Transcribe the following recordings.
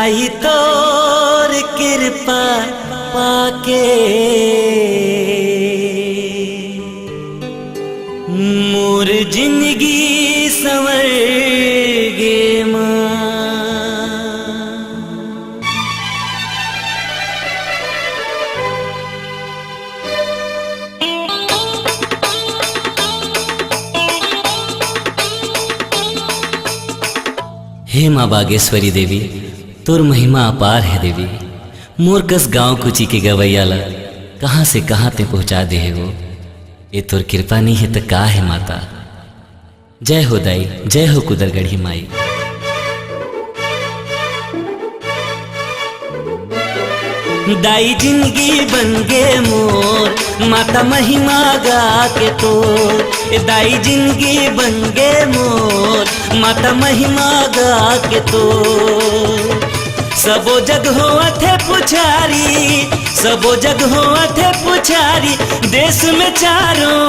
दाई तोर कृपा पाके मोर जिंदगी संवर गे माँ। हे माँ बागेश्वरी देवी, तोर महिमा अपार है देवी। मोरकस गांव कुची के गवैया ला कहाँ से कहाँ ते पहुँचा दे है वो। ये तोर कृपा नहीं है तो का है माता। जय हो दाई, जय हो कुदरगढ़ी माई। दाई जिंदगी बन गे मोर, माता महिमा गा के तोर। दाई जिंदगी बन गे मोर, माता महिमा गा के तोर। सबो जग होवथे पुछारी, सबो जग होवथे पुछारी, देश में चारों।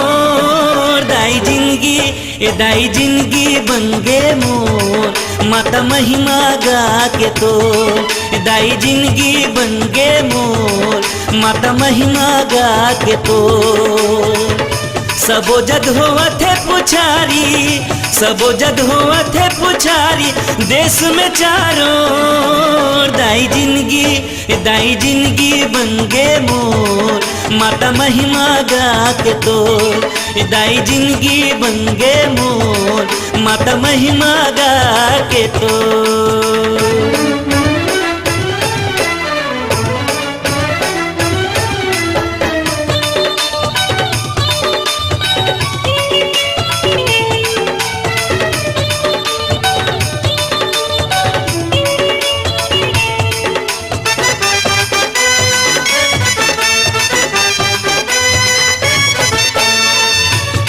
दाई जिंदगी बन गे मोर, माता महिमा गा के तोर। दाई जिंदगी बन गे मोर, माता महिमा गा के तोर। सबो जग होवथे पुछारी, सबो जग होवथे पुछारी, देश में चारों। दाई जिंदगी बन गे मोर, माता महिमा गा के तोर। दाई जिंदगी बन गे मोर, माता महिमा गा के तोर।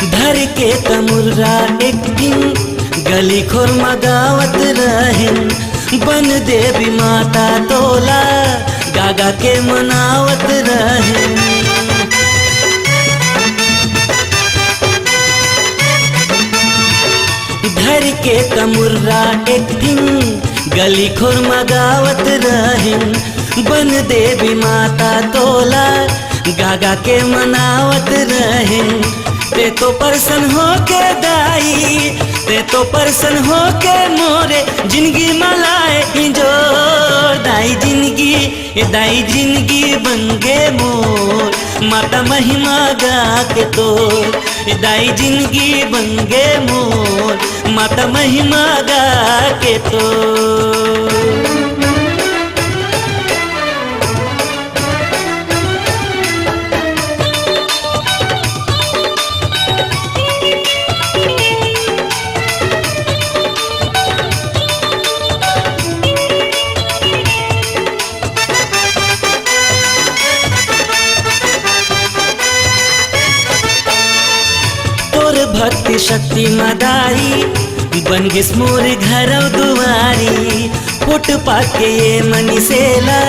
धर के तमुर्रा एक दिन गली खोर मगावत रहें। बन देवी माता तोला गागा के मनावत रहें। धर के तमुर्रा एक दिन गली खोर मगावत रहें। बन देवी माता तोला गागा के मनावत रहें। ते तो परसन हो के दाई, ते तो परसन हो के मोरे जिंदगी मलाए इंजोर। दाई जिंदगी बन गे मोर, माता महिमा गा के तोर। दाई जिंदगी बन गे मोर, माता महिमा गा के तोर। भक्ति शक्ति मदाई बन गिस मोर घर दुआरी। फुट पाके ये मनीसेला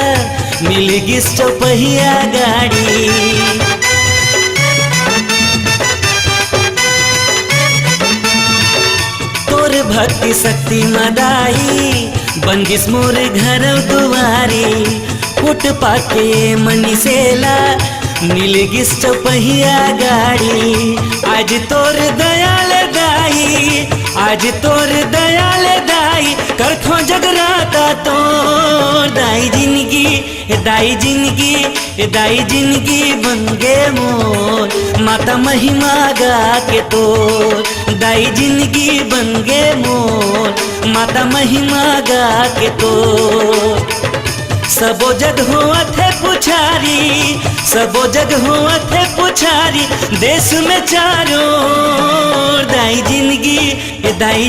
मिल गिस चौपहिया गाड़ी। तोर भक्ति शक्ति मदाई बन गिस मोर घर दुआरी। फुट पाके ये मनीसेला मिल गिस चौपहिया गाड़ी। आज तोर दयाल दाई, आज तोर दयाल दाई, करखो जगराता तोर। दाई जिंदगी बन गे मोर, माता महिमा गा के तोर। दाई जिंदगी बन गे मोर, माता महिमा गा के तोर। सबो जग होवथे पुछारी, सबो जग होवथे पुछारी, देश में चारों। दाई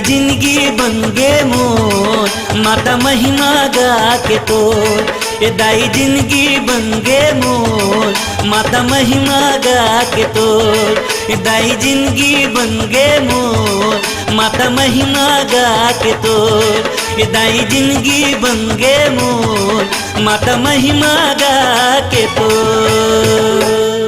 जिंदगी बन गे मोर, माता महिमा गा के तोर। दाई जिंदगी बन गे मोर, माता महिमा गा के तोर। दाई जिंदगी बन गे मोर, माता महिमा गा के तोर। दाई जिंदगी बन गे मोर, माता महिमा गा के तोर।